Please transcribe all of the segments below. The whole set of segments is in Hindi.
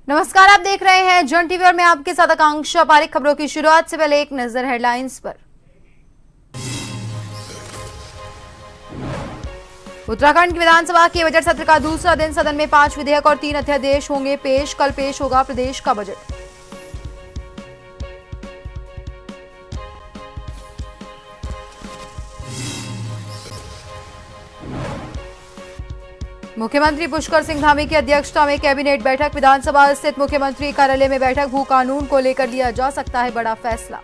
नमस्कार, आप देख रहे हैं जन टीवी और मैं आपके साथ आकांक्षा पारिक। खबरों की शुरुआत से पहले एक नजर हेडलाइंस पर। उत्तराखंड विधानसभा के बजट सत्र का दूसरा दिन। सदन में 5 विधेयक और 3 अध्यादेश होंगे पेश। कल पेश होगा प्रदेश का बजट। मुख्यमंत्री पुष्कर सिंह धामी की अध्यक्षता में कैबिनेट बैठक। विधानसभा स्थित मुख्यमंत्री कार्यालय में बैठक। भू कानून को लेकर लिया जा सकता है बड़ा फैसला।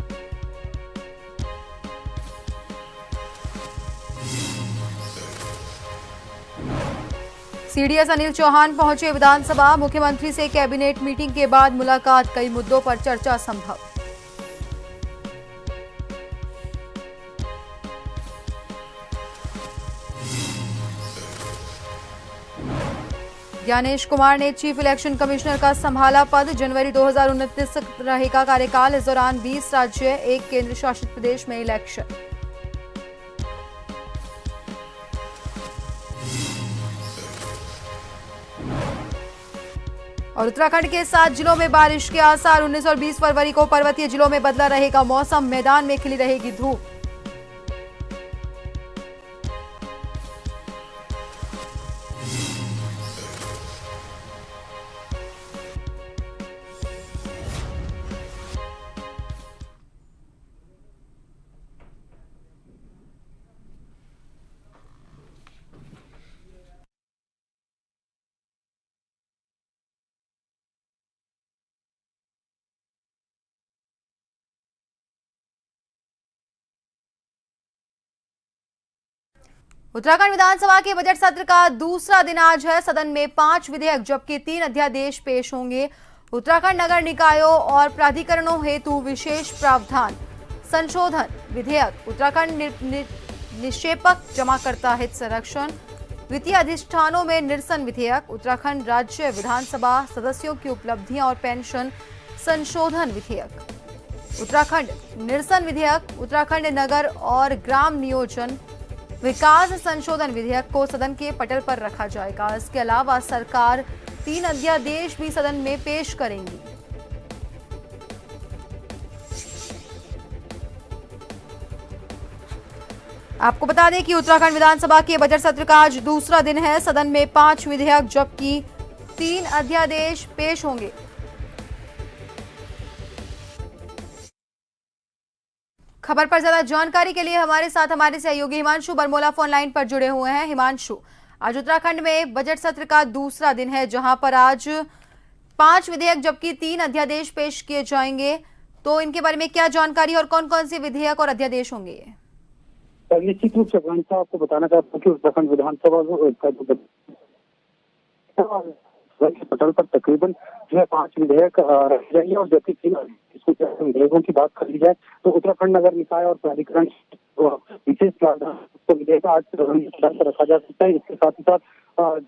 सीडीएस अनिल चौहान पहुंचे विधानसभा। मुख्यमंत्री से कैबिनेट मीटिंग के बाद मुलाकात। कई मुद्दों पर चर्चा संभव। ज्ञानेश कुमार ने चीफ इलेक्शन कमिश्नर का संभाला पद। जनवरी 2029 तक रहेगा कार्यकाल। इस दौरान 20 राज्य, 1 केंद्र शासित प्रदेश में इलेक्शन। और उत्तराखंड के 7 जिलों में बारिश के आसार। 19 और 20 फरवरी को पर्वतीय जिलों में बदला रहेगा मौसम। मैदान में खिली रहेगी धूप। उत्तराखंड विधानसभा के बजट सत्र का दूसरा दिन आज है। सदन में 5 विधेयक जबकि 3 अध्यादेश पेश होंगे। उत्तराखंड नगर निकायों और प्राधिकरणों हेतु विशेष प्रावधान संशोधन विधेयक। उत्तराखंड निक्षेपक जमाकर्ता हित संरक्षण। वित्तीय अधिष्ठानों में निरसन विधेयक। उत्तराखंड राज्य विधानसभा सदस्यों की उपलब्धियां और पेंशन संशोधन विधेयक। उत्तराखंड निरसन विधेयक। उत्तराखंड नगर और ग्राम नियोजन विकास संशोधन विधेयक को सदन के पटल पर रखा जाएगा। इसके अलावा सरकार 3 अध्यादेश भी सदन में पेश करेंगी। आपको बता दें कि उत्तराखंड विधानसभा के बजट सत्र का आज दूसरा दिन है। सदन में 5 विधेयक जबकि 3 अध्यादेश पेश होंगे। खबर पर ज्यादा जानकारी के लिए हमारे साथ हमारे सहयोगी हिमांशु बरमोला फोन लाइन पर जुड़े हुए हैं। हिमांशु, आज उत्तराखंड में बजट सत्र का दूसरा दिन है जहां पर आज 5 विधेयक जबकि 3 अध्यादेश पेश किए जाएंगे, तो इनके बारे में क्या जानकारी और कौन कौन से विधेयक और अध्यादेश होंगे? निश्चित रूप से आपको बताना चाहता हूँ कि उत्तराखंड विधानसभा पटल पर तकरीबन जो है 5 विधेयक रखे जाएंगे और जबकि 3 विधेयकों की बात कर ली जाए तो उत्तराखंड नगर निकाय और प्राधिकरण विशेष प्रावधान विधेयक आज सदन पर रखा जा सकता है। इसके साथ ही साथ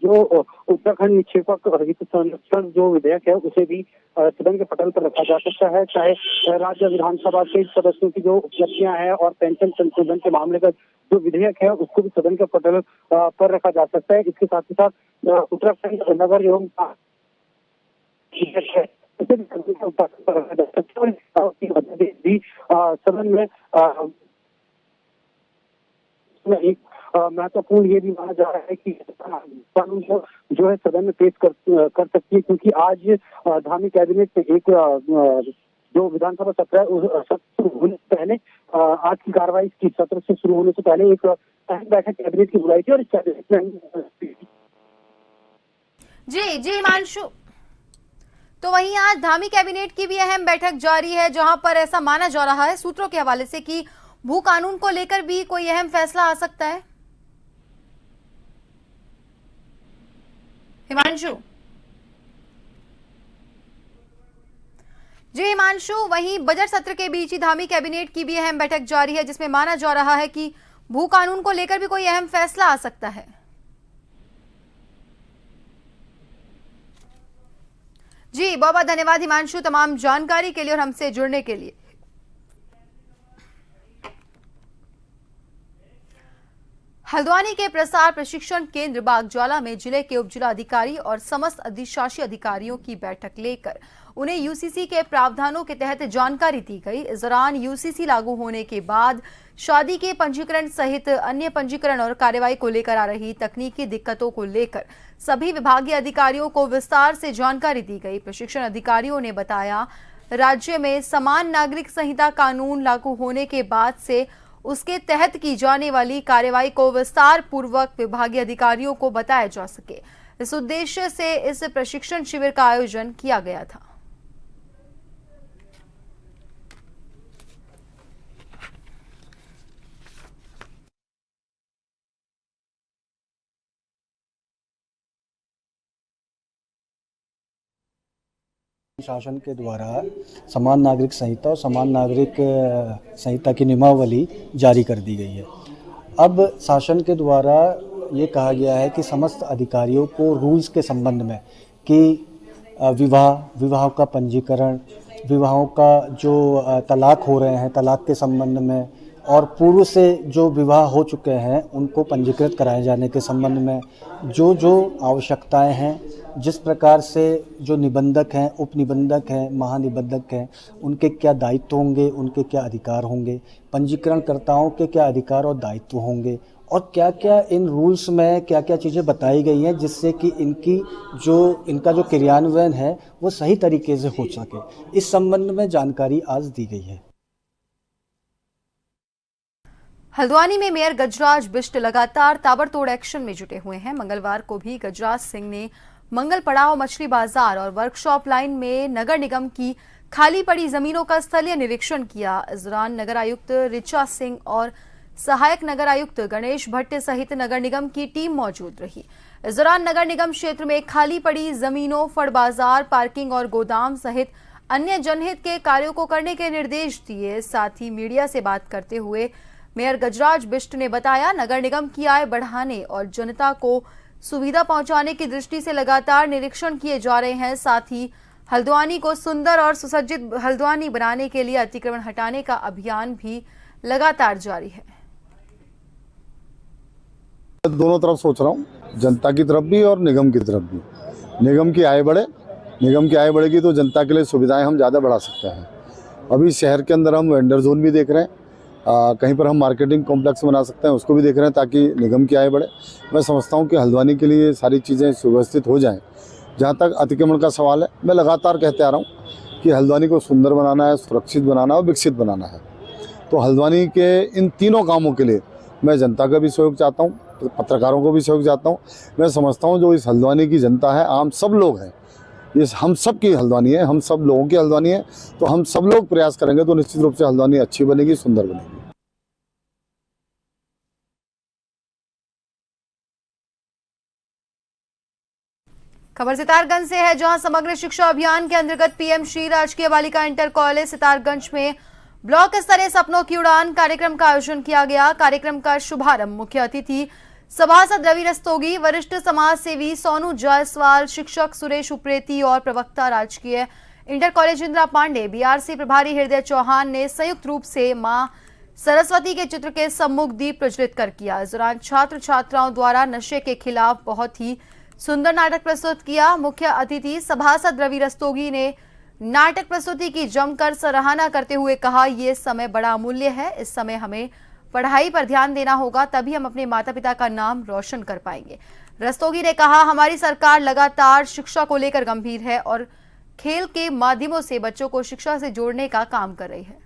जो उत्तराखंड निक्षेपक हित संरक्षण जो विधेयक है उसे भी सदन के पटल पर रखा जा सकता है। चाहे राज्य विधानसभा के सदस्यों की जो उपलब्धियां हैं और पेंशन संशोधन के मामले का जो विधेयक है उसको भी सदन के पटल पर रखा जा सकता है। इसके साथ ही साथ उत्तराखंड नगर एवं भी सदन में एक महत्वपूर्ण ये भी माना जा रहा है कि कानून को जो है सदन में पेश कर सकती है, क्योंकि आज धामी कैबिनेट में एक जो विधानसभा सत्र है उस सत्र शुरू होने से पहले आज की कार्रवाई की सत्र से शुरू होने से पहले एक अहम बैठक कैबिनेट की बुलाई थी और इस कैबिनेट में जी हिमांशु, तो वहीं आज धामी कैबिनेट की भी अहम बैठक जारी है जहां पर ऐसा माना जा रहा है सूत्रों के हवाले से कि भू कानून को लेकर भी कोई अहम फैसला आ सकता है। हिमांशु जी हिमांशु, वहीं बजट सत्र के बीच ही धामी कैबिनेट की भी अहम बैठक जारी है जिसमें माना जा रहा है कि भू कानून को लेकर भी कोई अहम फैसला आ सकता है। जी बहुत बहुत धन्यवाद हिमांशु तमाम जानकारी के लिए और हमसे जुड़ने के लिए। हल्द्वानी के प्रसार प्रशिक्षण केंद्र बागज्वाला में जिले के उपजिला अधिकारी और समस्त अधिशासी अधिकारियों की बैठक लेकर उन्हें यूसीसी के प्रावधानों के तहत जानकारी दी गई। इस दौरान यूसीसी लागू होने के बाद शादी के पंजीकरण सहित अन्य पंजीकरण और कार्यवाही को लेकर आ रही तकनीकी दिक्कतों को लेकर सभी विभागीय अधिकारियों को विस्तार से जानकारी दी गई। प्रशिक्षण अधिकारियों ने बताया, राज्य में समान नागरिक संहिता कानून लागू होने के बाद से उसके तहत की जाने वाली कार्यवाही को विस्तार पूर्वक विभागीय अधिकारियों को बताया जा सके। इस उद्देश्य से इस प्रशिक्षण शिविर का आयोजन किया गया था। शासन के द्वारा समान नागरिक संहिता और समान नागरिक संहिता की नियमावली जारी कर दी गई है। अब शासन के द्वारा ये कहा गया है कि समस्त अधिकारियों को रूल्स के संबंध में कि विवाह का पंजीकरण, विवाहों का जो तलाक हो रहे हैं, तलाक के संबंध में और पूर्व से जो विवाह हो चुके हैं उनको पंजीकृत कराए जाने के संबंध में जो आवश्यकताएं हैं, जिस प्रकार से जो निबंधक हैं, उप निबंधक हैं, महानिबंधक हैं, उनके क्या दायित्व होंगे, उनके क्या अधिकार होंगे, पंजीकरणकर्ताओं के क्या अधिकार और दायित्व होंगे और क्या क्या इन रूल्स में क्या क्या चीज़ें बताई गई हैं जिससे कि इनका जो क्रियान्वयन है वो सही तरीके से हो सके। इस संबंध में जानकारी आज दी गई है। हल्द्वानी में मेयर गजराज बिष्ट लगातार ताबड़तोड़ एक्शन में जुटे हुए हैं। मंगलवार को भी गजराज सिंह ने मंगल पड़ाव मछली बाजार और वर्कशॉप लाइन में नगर निगम की खाली पड़ी जमीनों का स्थलीय निरीक्षण किया। इस दौरान नगर आयुक्त ऋचा सिंह और सहायक नगर आयुक्त गणेश भट्ट सहित नगर निगम की टीम मौजूद रही। इस दौरान नगर निगम क्षेत्र में खाली पड़ी जमीनों, फड़ बाजार, पार्किंग और गोदाम सहित अन्य जनहित के कार्यों को करने के निर्देश दिए। साथ ही मीडिया से बात करते हुए मेयर गजराज बिष्ट ने बताया, नगर निगम की आय बढ़ाने और जनता को सुविधा पहुंचाने की दृष्टि से लगातार निरीक्षण किए जा रहे हैं। साथ ही हल्द्वानी को सुंदर और सुसज्जित हल्द्वानी बनाने के लिए अतिक्रमण हटाने का अभियान भी लगातार जारी है। दोनों तरफ सोच रहा हूँ, जनता की तरफ भी और निगम की तरफ भी। निगम की आय बढ़ेगी तो जनता के लिए सुविधाएं हम ज़्यादा बढ़ा सकते हैं। अभी शहर के अंदर हम वेंडर जोन भी देख रहे हैं, कहीं पर हम मार्केटिंग कॉम्प्लेक्स बना सकते हैं, उसको भी देख रहे हैं ताकि निगम की आय बढ़े। मैं समझता हूँ कि हल्द्वानी के लिए सारी चीज़ें सुव्यवस्थित हो जाएं। जहाँ तक अतिक्रमण का सवाल है, मैं लगातार कहते आ रहा हूँ कि हल्द्वानी को सुंदर बनाना है, सुरक्षित बनाना है और विकसित बनाना है। तो हल्द्वानी के इन तीनों कामों के लिए मैं जनता का भी सहयोग चाहता हूँ, पत्रकारों को भी सहयोग चाहता हूँ। मैं समझता हूँ जो इस हल्द्वानी की जनता है, आम सब लोग हैं, ये हम सब की हल्द्वानी है, हम सब लोगों की हल्द्वानी है। तो हम सब लोग प्रयास करेंगे तो निश्चित रूप से हल्द्वानी अच्छी बनेगी, सुंदर बनेगी। खबर सितारगंज से है, जहां समग्र शिक्षा अभियान के अंतर्गत पीएम श्री राजकीय बालिका इंटर कॉलेज सितारगंज में ब्लॉक स्तरीय सपनों की उड़ान कार्यक्रम का आयोजन किया गया। कार्यक्रम का शुभारंभ मुख्य अतिथि सभासद रवि रस्तोगी, वरिष्ठ समाज सेवी सोनू जायसवाल, शिक्षक सुरेश उप्रेती और प्रवक्ता राजकीय inter college Indira Pande, BRC प्रभारी हृदय चौहान ने संयुक्त रूप से मां सरस्वती के चित्र के सम्मुख दीप प्रज्वलित कर किया। इस दौरान छात्र छात्राओं द्वारा नशे के खिलाफ बहुत ही सुंदर नाटक प्रस्तुत किया। मुख्य अतिथि सभासद रवि रस्तोगी ने नाटक प्रस्तुति की जमकर सराहना करते हुए कहा, ये समय बड़ा अमूल्य है, इस समय हमें पढ़ाई पर ध्यान देना होगा, तभी हम अपने माता पिता का नाम रोशन कर पाएंगे। रस्तोगी ने कहा, हमारी सरकार लगातार शिक्षा को लेकर गंभीर है और खेल के माध्यमों से बच्चों को शिक्षा से जोड़ने का काम कर रही है।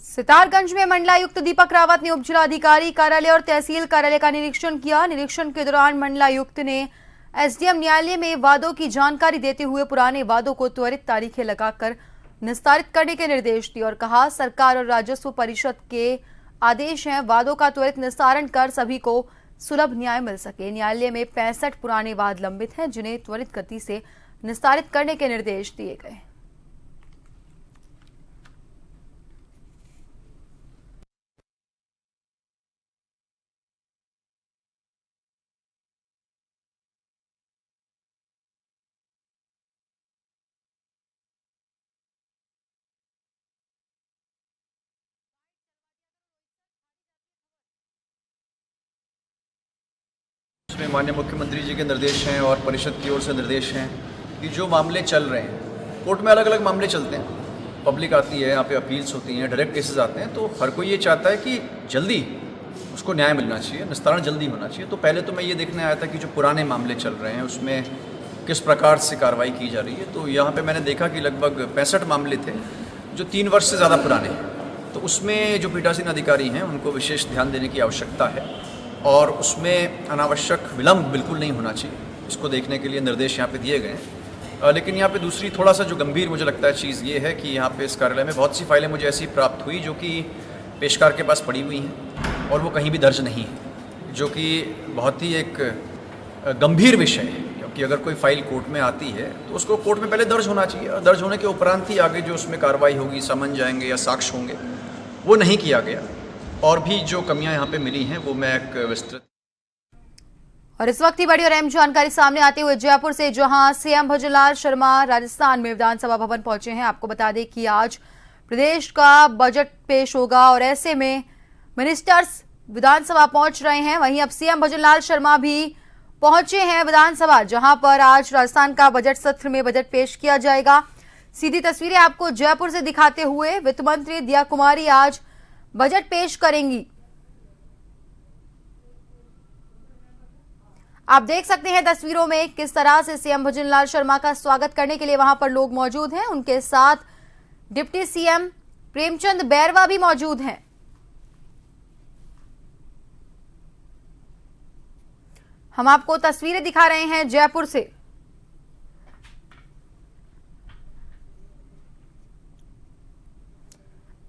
सितारगंज में मंडलायुक्त दीपक रावत ने उपजिलाधिकारी कार्यालय और तहसील कार्यालय का निरीक्षण किया। निरीक्षण के दौरान मंडलायुक्त ने एसडीएम न्यायालय में वादों की जानकारी देते हुए पुराने वादों को त्वरित तारीखें लगाकर निस्तारित करने के निर्देश दिए और कहा, सरकार और राजस्व परिषद के आदेश हैं, वादों का त्वरित निस्तारण कर सभी को सुलभ न्याय मिल सके। न्यायालय में 65 पुराने वाद लंबित हैं, जिन्हें त्वरित गति से निस्तारित करने के निर्देश दिए गए। इसमें माननीय मुख्यमंत्री जी के निर्देश हैं और परिषद की ओर से निर्देश हैं कि जो मामले चल रहे हैं, कोर्ट में अलग अलग मामले चलते हैं, पब्लिक आती है, यहाँ पे अपील्स होती हैं, डायरेक्ट केसेस आते हैं, तो हर कोई ये चाहता है कि जल्दी उसको न्याय मिलना चाहिए, निस्तारण जल्दी होना चाहिए। तो पहले तो मैं ये देखने आया था कि जो पुराने मामले चल रहे हैं उसमें किस प्रकार से कार्रवाई की जा रही है। तो यहाँ पर मैंने देखा कि लगभग 65 मामले थे जो 3 वर्ष से ज़्यादा पुराने हैं। तो उसमें जो पीठासीन अधिकारी हैं उनको विशेष ध्यान देने की आवश्यकता है और उसमें अनावश्यक विलंब बिल्कुल नहीं होना चाहिए। इसको देखने के लिए निर्देश यहाँ पे दिए गए हैं। लेकिन यहाँ पे दूसरी थोड़ा सा जो गंभीर मुझे लगता है चीज़ ये है कि यहाँ पे इस कार्यालय में बहुत सी फाइलें मुझे ऐसी प्राप्त हुई जो कि पेशकार के पास पड़ी हुई हैं और वो कहीं भी दर्ज नहीं है, जो कि बहुत ही एक गंभीर विषय है। क्योंकि अगर कोई फाइल कोर्ट में आती है तो उसको कोर्ट में पहले दर्ज होना चाहिए और दर्ज होने के उपरांत ही आगे जो उसमें कार्रवाई होगी, समन जाएंगे या साक्ष्य होंगे, वो नहीं किया गया। और भी जो कमियां यहाँ पे मिली हैं वो मैं एक विस्तृत। और इस वक्त की बड़ी और अहम जानकारी सामने आते हुए जयपुर से, जहां सीएम भजनलाल शर्मा राजस्थान में विधानसभा भवन पहुंचे हैं। आपको बता दें कि आज प्रदेश का बजट पेश होगा और ऐसे में मिनिस्टर्स विधानसभा पहुंच रहे हैं। वहीं अब सीएम भजनलाल शर्मा भी पहुंचे हैं विधानसभा, जहां पर आज राजस्थान का बजट सत्र में बजट पेश किया जाएगा। सीधी तस्वीरें आपको जयपुर से दिखाते हुए वित्त मंत्री दिया कुमारी आज बजट पेश करेंगी। आप देख सकते हैं तस्वीरों में किस तरह से सीएम भजनलाल शर्मा का स्वागत करने के लिए वहां पर लोग मौजूद हैं। उनके साथ डिप्टी सीएम प्रेमचंद बैरवा भी मौजूद हैं। हम आपको तस्वीरें दिखा रहे हैं जयपुर से।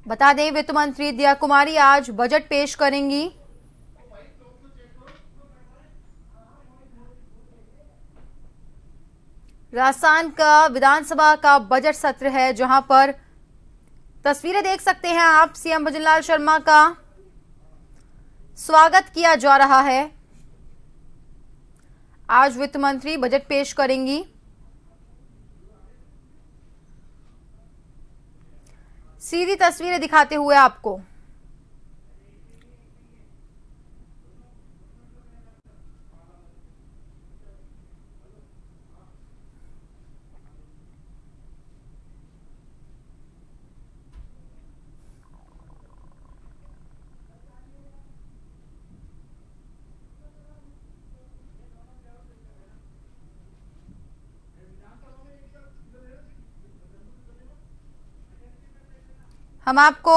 बता दें, वित्त मंत्री दिया कुमारी आज बजट पेश करेंगी। राजस्थान का विधानसभा का बजट सत्र है, जहां पर तस्वीरें देख सकते हैं आप, सीएम भजनलाल शर्मा का स्वागत किया जा रहा है। आज वित्त मंत्री बजट पेश करेंगी। सीधी तस्वीरें दिखाते हुए आपको हम आपको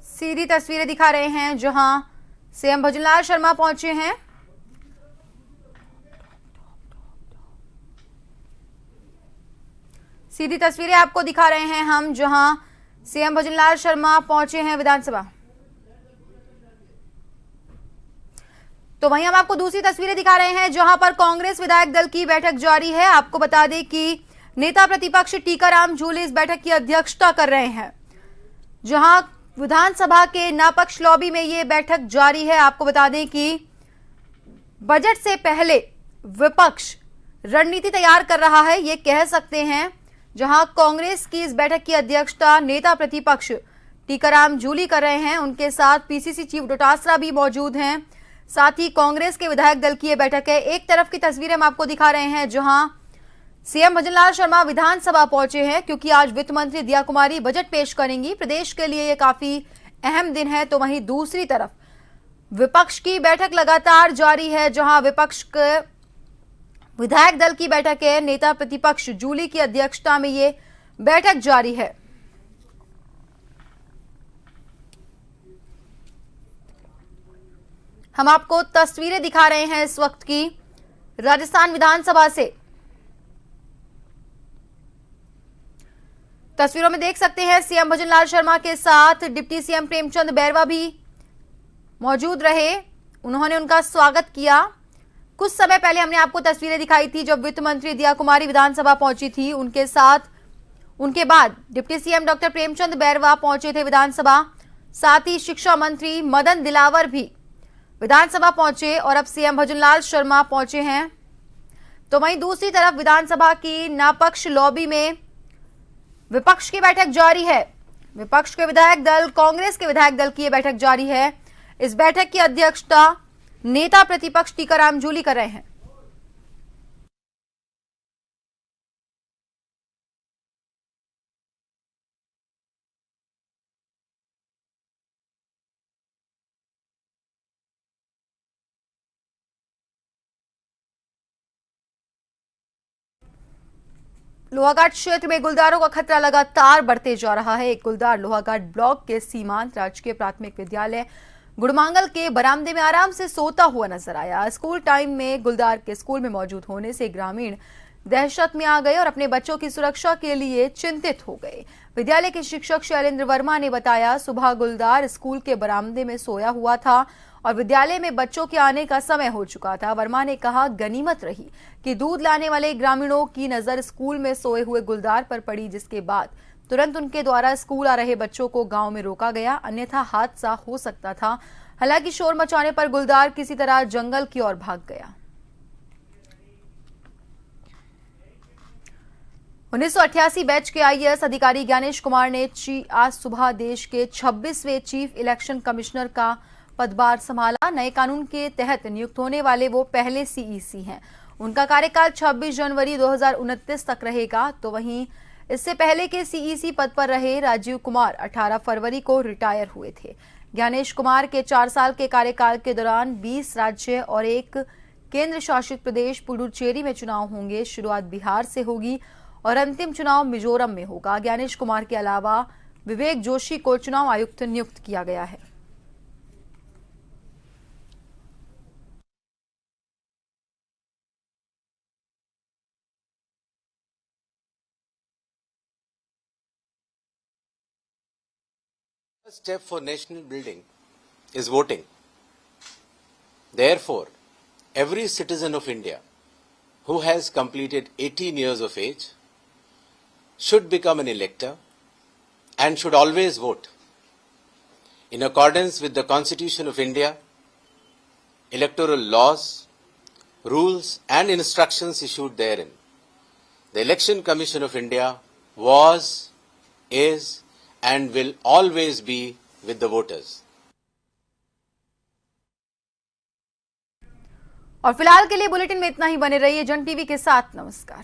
सीधी तस्वीरें दिखा रहे हैं, जहां सीएम भजनलाल शर्मा पहुंचे हैं। सीधी तस्वीरें आपको दिखा रहे हैं हम, जहां सीएम भजनलाल शर्मा पहुंचे हैं विधानसभा। तो वहीं हम आपको दूसरी तस्वीरें दिखा रहे हैं, जहां पर कांग्रेस विधायक दल की बैठक जारी है। आपको बता दें कि नेता प्रतिपक्ष टीकाराम जूली इस बैठक की अध्यक्षता कर रहे हैं, जहां विधानसभा के नापक्ष लॉबी में ये बैठक जारी है। आपको बता दें कि बजट से पहले विपक्ष रणनीति तैयार कर रहा है, ये कह सकते हैं, जहां कांग्रेस की इस बैठक की अध्यक्षता नेता प्रतिपक्ष टीकाराम जूली कर रहे हैं। उनके साथ पीसीसी चीफ डोटासरा भी मौजूद हैं। साथ ही कांग्रेस के विधायक दल की यह बैठक है। एक तरफ की तस्वीरें हम आपको दिखा रहे हैं, जहां सीएम भजनलाल शर्मा विधानसभा पहुंचे हैं, क्योंकि आज वित्त मंत्री दिया कुमारी बजट पेश करेंगी। प्रदेश के लिए यह काफी अहम दिन है। तो वहीं दूसरी तरफ विपक्ष की बैठक लगातार जारी है, जहां विपक्ष के विधायक दल की बैठक है। नेता प्रतिपक्ष जूली की अध्यक्षता में ये बैठक जारी है। हम आपको तस्वीरें दिखा रहे हैं इस वक्त की राजस्थान विधानसभा से। तस्वीरों में देख सकते हैं सीएम भजनलाल शर्मा के साथ डिप्टी सीएम प्रेमचंद बैरवा भी मौजूद रहे उन्होंने उनका स्वागत किया। कुछ समय पहले हमने आपको तस्वीरें दिखाई थी जब वित्त मंत्री दिया कुमारी विधानसभा पहुंची थी। उनके बाद deputy CM doctor Premchand Bairwa पहुंचे थे विधानसभा। साथ ही शिक्षा मंत्री मदन दिलावर भी विधानसभा पहुंचे और अब सीएम भजनलाल शर्मा पहुंचे हैं। तो वहीं दूसरी तरफ विधानसभा की नापक्ष लॉबी में विपक्ष की बैठक जारी है। विपक्ष के विधायक दल, कांग्रेस के विधायक दल की यह बैठक जारी है। इस बैठक की अध्यक्षता नेता प्रतिपक्ष टीकाराम जूली कर रहे हैं। लोहाघाट क्षेत्र में गुलदारों का खतरा लगातार बढ़ते जा रहा है। एक गुलदार लोहाघाट ब्लॉक के सीमांत राजकीय प्राथमिक विद्यालय गुड़मांगल के बरामदे में आराम से सोता हुआ नजर आया। स्कूल टाइम में गुलदार के स्कूल में मौजूद होने से ग्रामीण दहशत में आ गए और अपने बच्चों की सुरक्षा के लिए चिंतित हो गए। विद्यालय के शिक्षक शैलेंद्र वर्मा ने बताया, सुबह गुलदार स्कूल के बरामदे में सोया हुआ था और विद्यालय में बच्चों के आने का समय हो चुका था। वर्मा ने कहा, गनीमत रही कि दूध लाने वाले ग्रामीणों की नजर स्कूल में सोए हुए गुलदार पर पड़ी, जिसके बाद तुरंत उनके द्वारा स्कूल आ रहे बच्चों को गांव में रोका गया, अन्यथा हादसा हो सकता था। हालांकि शोर मचाने पर गुलदार किसी तरह जंगल की ओर भाग गया। 1988 बैच के आईएएस अधिकारी ज्ञानेश कुमार ने आज सुबह देश के 26वें चीफ इलेक्शन कमिश्नर का पदभार संभाला। नए कानून के तहत नियुक्त होने वाले वो पहले सीईसी हैं। उनका कार्यकाल 26 जनवरी 2029 तक रहेगा। तो वहीं इससे पहले के सीईसी पद पर रहे राजीव कुमार 18 फरवरी को रिटायर हुए थे। ज्ञानेश कुमार के 4 साल के कार्यकाल के दौरान 20 राज्य और 1 केंद्र शासित प्रदेश पुडुचेरी में चुनाव होंगे। शुरुआत बिहार से होगी और अंतिम चुनाव मिजोरम में होगा। ज्ञानेश कुमार के अलावा विवेक जोशी को चुनाव आयुक्त नियुक्त किया गया है। The first step for national building is voting. Therefore, every citizen of India who has completed 18 years of age should become an elector and should always vote. In accordance with the Constitution of India, electoral laws, rules and instructions issued therein, the Election Commission of India was, is and will always be with the voters. और फिलहाल के लिए बुलेटिन में इतना ही। बने रहिए जन टीवी के साथ। नमस्कार।